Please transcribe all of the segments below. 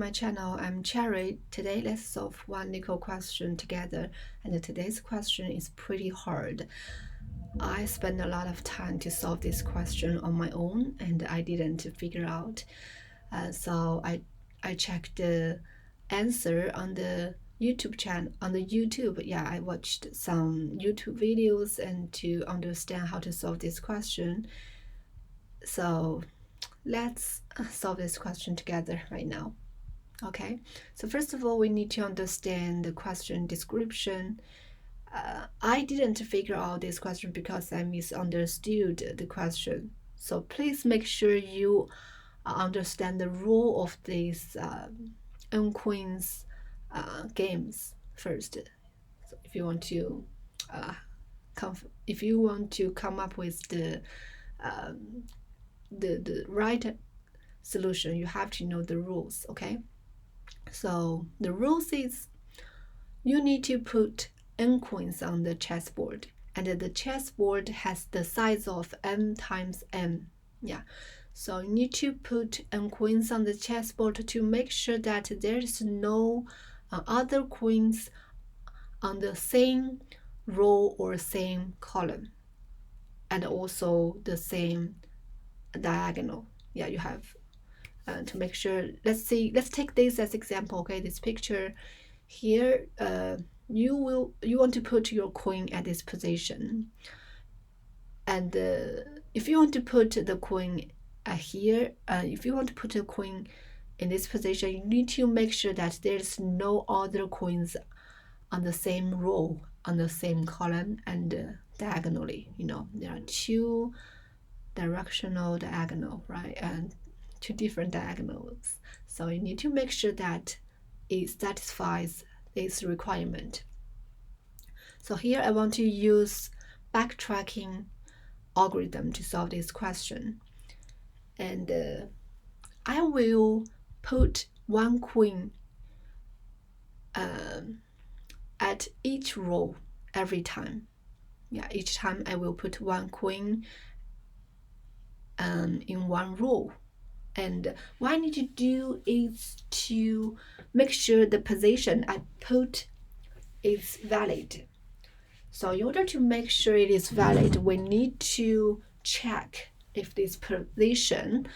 My channel, I'm Cherry. Today let's solve one nickel question together, and today's question is pretty hard. I spent a lot of time to solve this question on my own and I didn't figure out, so I checked the answer on the YouTube channel. I watched some YouTube videos and to understand how to solve this question. So let's solve this question together right now. Okay, so first of all, we need to understand the question description. I didn't figure out this question because I misunderstood the question. So please make sure you understand the rule of these N Queens games first. So if you want to come up with the right solution, you have to know the rules. Okay. So the rules is you need to put n coins on the chessboard, and the chessboard has the size of n times n. Yeah, so you need to put n coins on the chessboard to make sure that there is no other coins on the same row or same column, and also the same diagonal. Yeah, you have to make sure. Let's take this as example. Okay, this picture here, you want to put your coin at this position, and if you want to put the coin here, if you want to put a coin in this position, you need to make sure that there's no other coins on the same row, on the same column, and diagonally. There are two directional diagonal, right, and two different diagonals. So you need to make sure that it satisfies this requirement. So here I want to use backtracking algorithm to solve this question. And I will put one coin at each row every time. Yeah, each time I will put one coin in one row. And what I need to do is to make sure the position I put is valid. So in order to make sure it is valid, we need to check if this position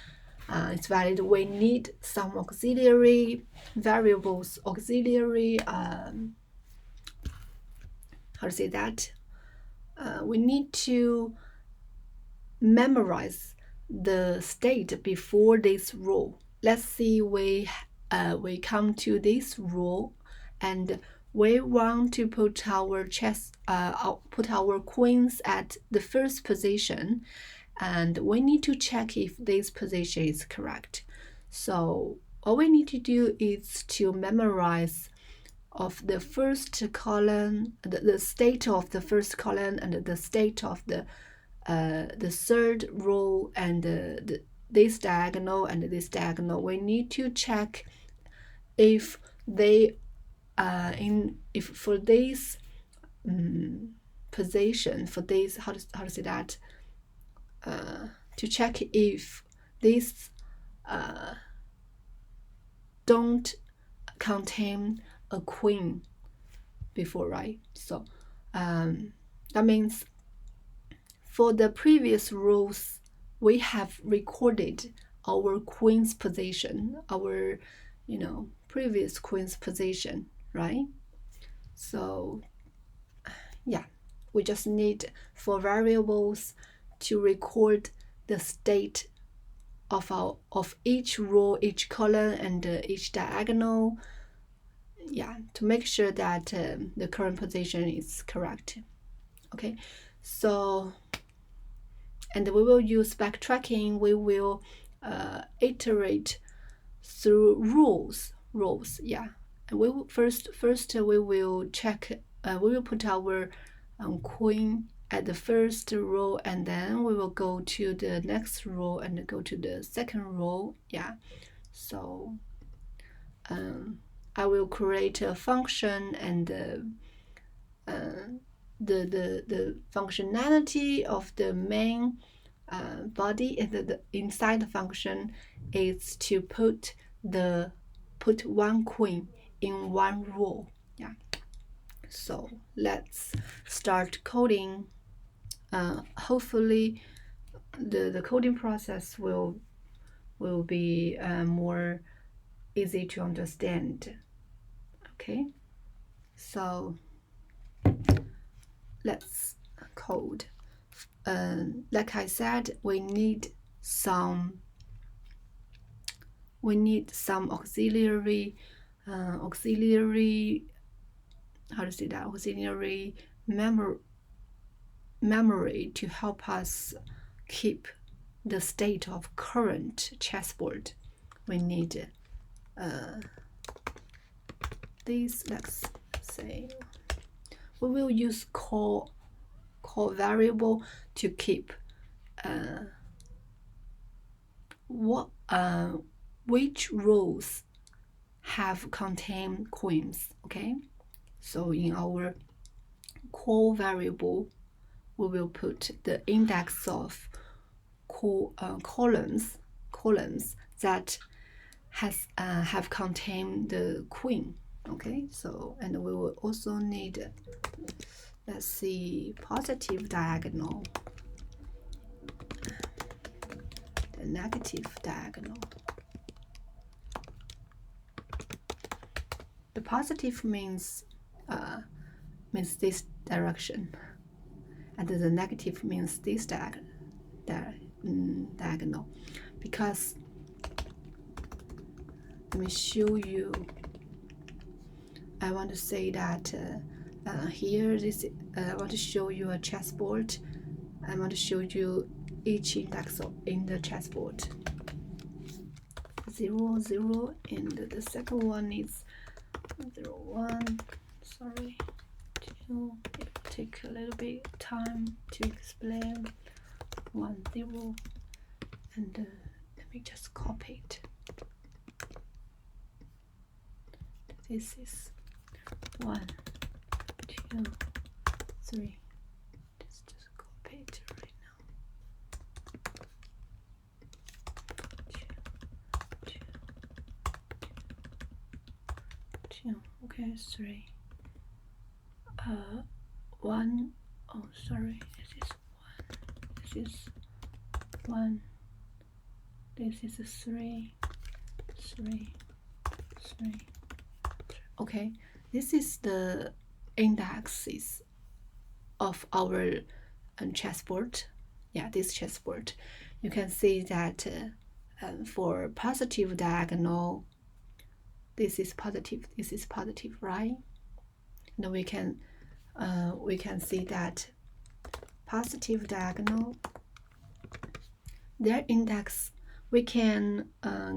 is valid. We need some auxiliary variables, we need to memorize the state before this row. Let's see, we come to this row and we want to put our coins at the first position, and we need to check if this position is correct. So all we need to do is to memorize of the first column, the state of the first column, and the state of the third row, and this diagonal and this diagonal. We need to check if they if for this position, for this, how to say that, to check if this don't contain a queen before, right? So that means for the previous rows, we have recorded our queen's position, our previous queen's position, right? So yeah, we just need for variables to record the state of each row, each column, and each diagonal. Yeah, to make sure that the current position is correct. Okay, so, and we will use backtracking. We will iterate through rows. Yeah, and we will first we will check. We will put our coin at the first row, and then we will go to the next row and go to the second row. Yeah, so I will create a function, and the functionality of the main body and the inside the function is to put the put one queen in one row. Yeah. So let's start coding. Hopefully the coding process will be more easy to understand. Okay, so let's code. Like I said, we need some auxiliary how to say that, auxiliary memory to help us keep the state of current chessboard. We need this. Let's say we will use call variable to keep which rows have contained queens. Okay, so in our call variable, we will put the index of columns that have contained the queen. Okay, so and we will also need, let's see, positive diagonal, the negative diagonal. The positive means this direction, and the negative means this diagonal. Because let me show you. I want to say that here I want to show you a chessboard. I want to show you each index in the chessboard. 0, 0, and the second one is 0, 1. Sorry, it will take a little bit time to explain. 1, 0, and let me just copy it. This is 1, 2, 3. Let's just copy it right now. 2. Okay, 3. 1. Oh, sorry. This is 1. This is 1. This is 3. 3. 3. Okay, this is the indexes of our chessboard. Yeah, this chessboard. You can see that for positive diagonal, this is positive, right? And we can see that positive diagonal, their index, we can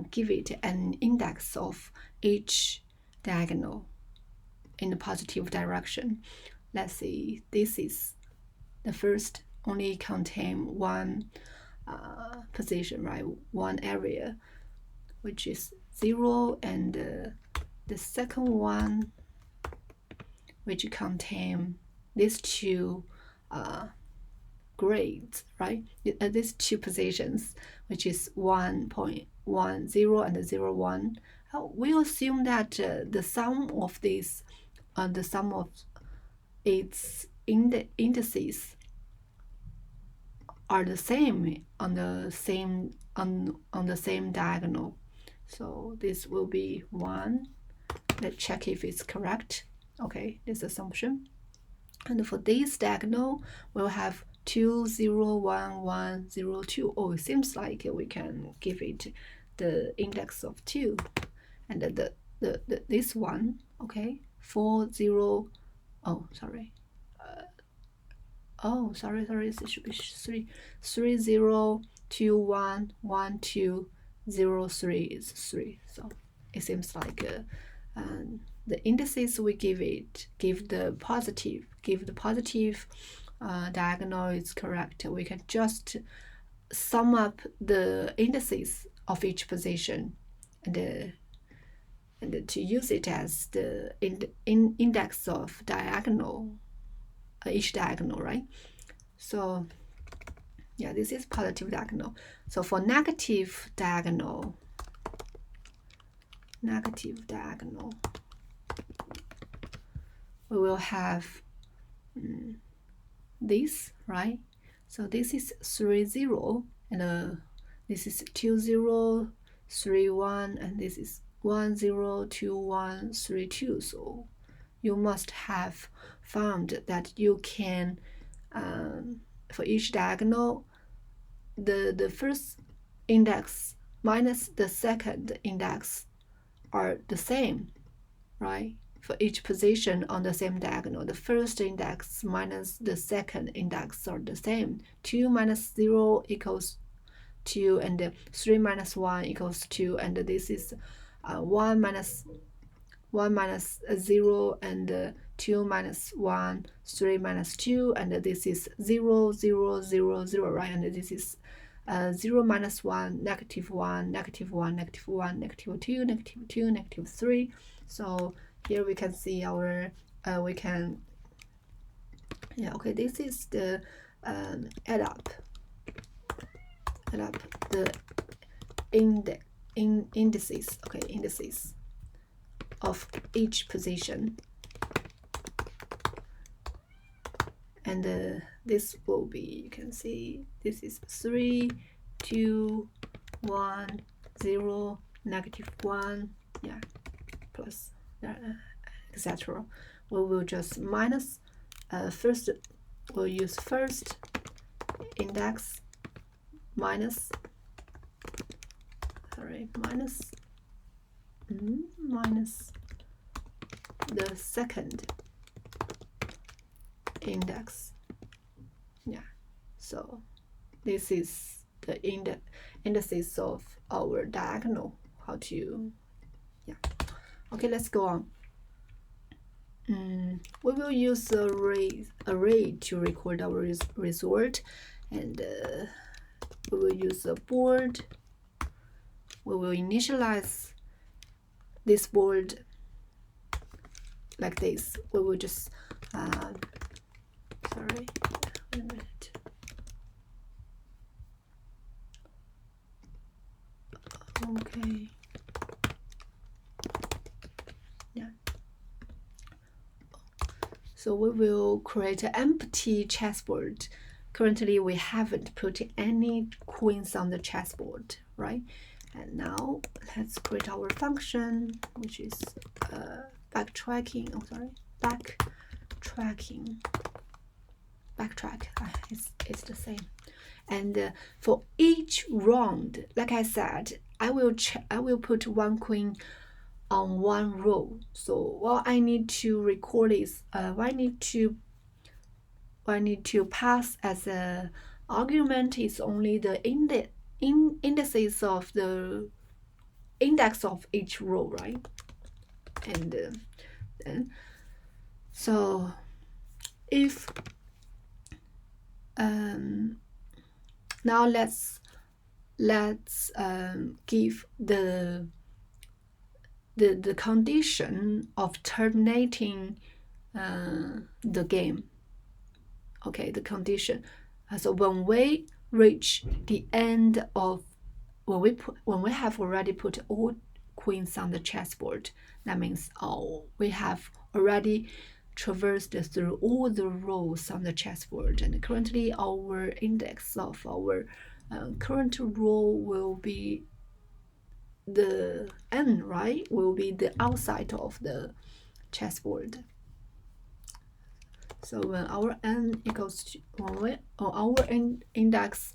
give it an index of each diagonal in the positive direction. Let's see, this is the first, only contain one position, right? One area, which is 0, and the second one, which contain these two grades, right? These two positions, which is 1.10 and 0.1. We assume that the sum of these, the sum of its indices are the same on the same diagonal. So this will be 1. Let's check if it's correct. Okay, this assumption. And for this diagonal, we'll have 2, 0, 1, 1, 0, 2. Oh, it seems like we can give it the index of 2. And this one, okay, 4, 0. Oh, sorry. It should be 3. 3, 0, 2, 1, 1, 2, 0, 3 is 3. So it seems like the indices we give the positive diagonal is correct. We can just sum up the indices of each position and to use it as the index of diagonal, each diagonal, right? So yeah, this is positive diagonal. So for negative diagonal, negative diagonal. We will have this, right? So this is 3, 0, and this is 2, 0, 3, 1, and this is 1, 0, 2, 1, 3, 2. So you must have found that you can, for each diagonal, the first index minus the second index are the same, right? For each position on the same diagonal, the first index minus the second index are the same. 2 minus 0 equals 2, and 3 minus 1 equals 2, and this is 1 minus 0, and 2 minus 1, 3 minus 2, and this is 0, 0, 0, 0, right? And this is 0 minus 1, negative 1, negative 1, negative 1, negative 2, negative 2, negative 3. So here we can see our, okay, this is the add up the indices, okay, indices of each position. And this will be, you can see, this is 3, 2, 1, 0, negative 1, yeah, plus, etc. We will just minus, first, we'll use first index minus, minus the second index. Yeah, so this is the indices of our diagonal. How to, yeah. Okay, let's go on. We will use the array to record our result, and we will use a board. We will initialize this board like this. We will just sorry, wait a minute. Okay. Yeah. So we will create an empty chessboard. Currently, we haven't put any queens on the chessboard, right? And now let's create our function, which is backtrack. It's the same. And for each round, like I said, I will put one queen on one row. So what I need to record is what I need to pass as an argument is only the indices of the index of each row, right? And then, so if now let's give the condition of terminating the game. Okay, the condition. So when we reach the end of, when we have already put all queens on the chessboard, that means we have already traversed through all the rows on the chessboard, and currently our index of our current row will be the n, right? Will be the outside of the chessboard. So when our n equals to, our index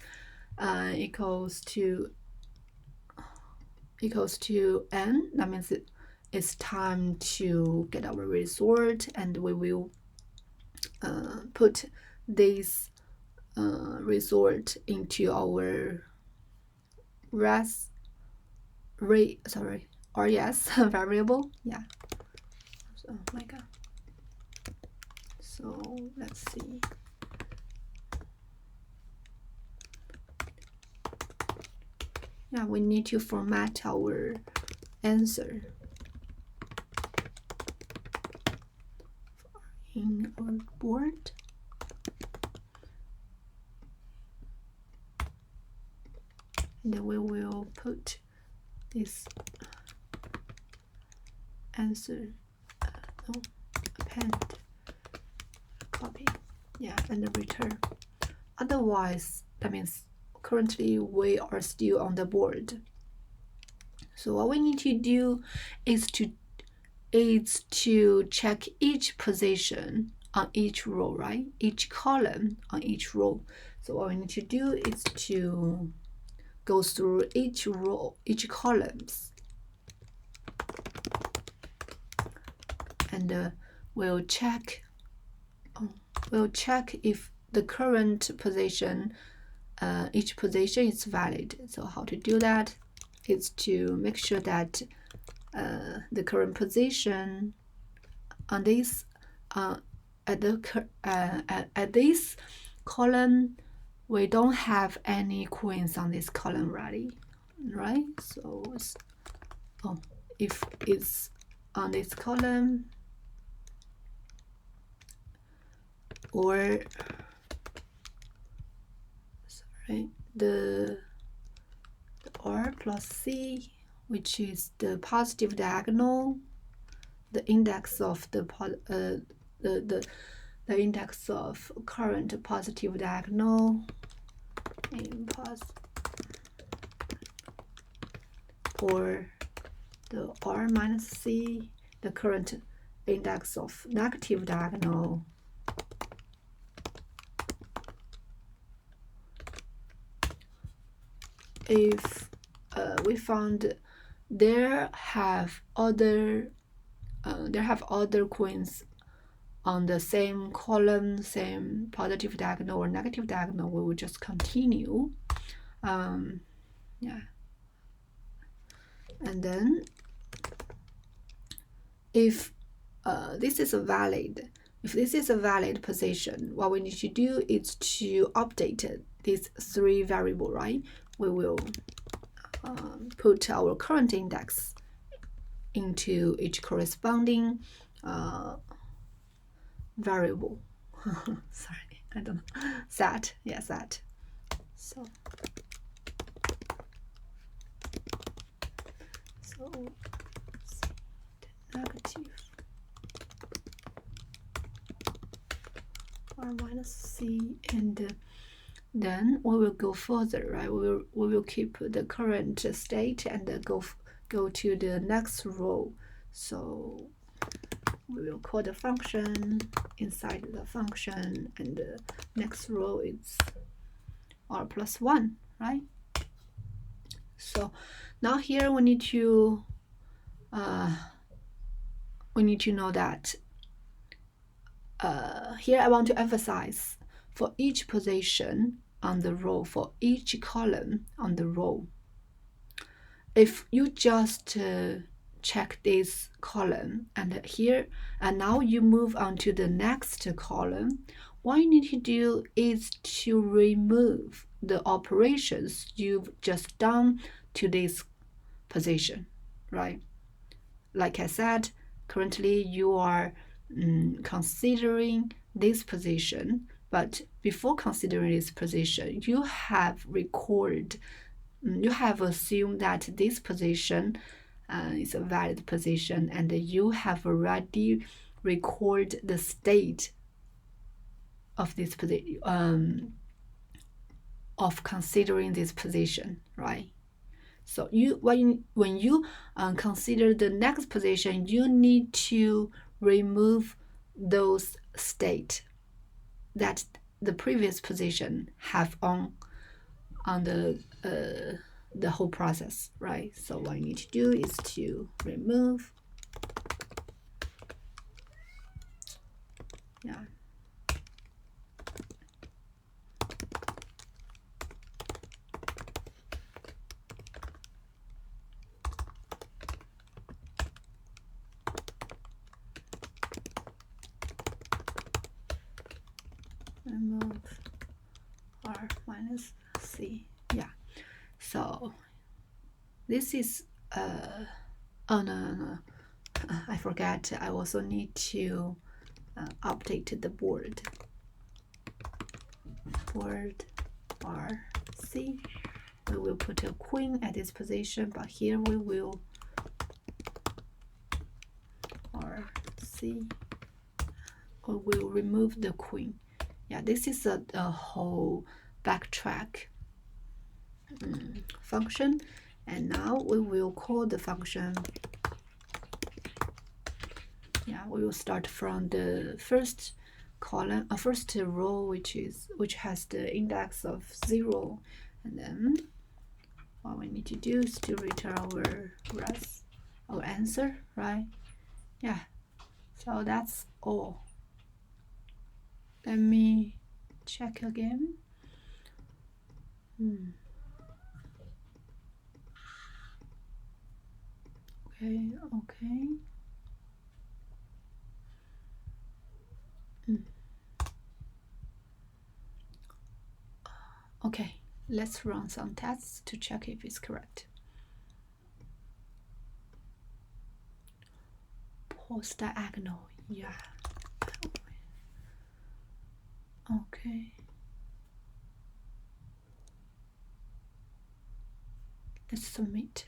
equals to n, that means it's time to get our result, and we will put this result into our res variable. Yeah. So, oh my god. So let's see. Yeah, we need to format our answer in our board. And then we will put this answer, no, append, copy, yeah, and return. Otherwise, that means currently we are still on the board. So what we need to do is to check each position on each row, right? Each column on each row. So what we need to do is to go through each row, each columns, and we'll check if the current position, each position is valid. So how to do that is to make sure that the current position on this at this column, we don't have any queens on this column already, right? So if it's on this column, or sorry, the R plus C, which is the positive diagonal, the index of the index of current positive diagonal in or the R minus C, the current index of negative diagonal. If we found there have other queens on the same column, same positive diagonal or negative diagonal, we will just continue. Yeah. And then if this is a valid position, what we need to do is to update these three variables, right? We will put our current index into each corresponding variable. Sorry, I don't know. Set, yeah, set. So negative R minus C, and then we will go further, right? We will keep the current state and go to the next row. So we will call the function inside the function, and the next row is R plus 1, right? So now here we need to know that here I want to emphasize for each position on the row, for each column on the row, if you just check this column and here, and now you move on to the next column, what you need to do is to remove the operations you've just done to this position, right? Like I said, currently you are considering this position, but before considering this position, you have assumed that this position is a valid position, and you have already recorded the state of this position, of considering this position, right? So when you consider the next position, you need to remove those state that the previous position have on the whole process, right? So what you need to do is to remove, yeah. Remove R minus C, yeah. So this is oh no, I forgot. I also need to update the board R C. We will put a queen at this position, but here we will see, or we'll remove the queen. Yeah, this is a whole backtrack function, and now we will call the function. Yeah, we will start from the first column, first row, which has the index of 0, and then what we need to do is to return our answer, right? Yeah, so that's all. Let me check again. Okay. Okay, let's run some tests to check if it's correct. Post diagonal, yeah. Okay. Let's submit.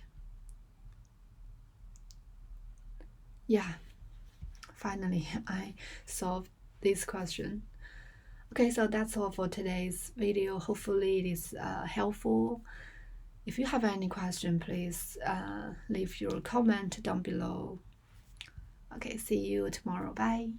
Yeah, finally I solved this question. Okay, so that's all for today's video. Hopefully it is helpful. If you have any question, please leave your comment down below. Okay, see you tomorrow. Bye.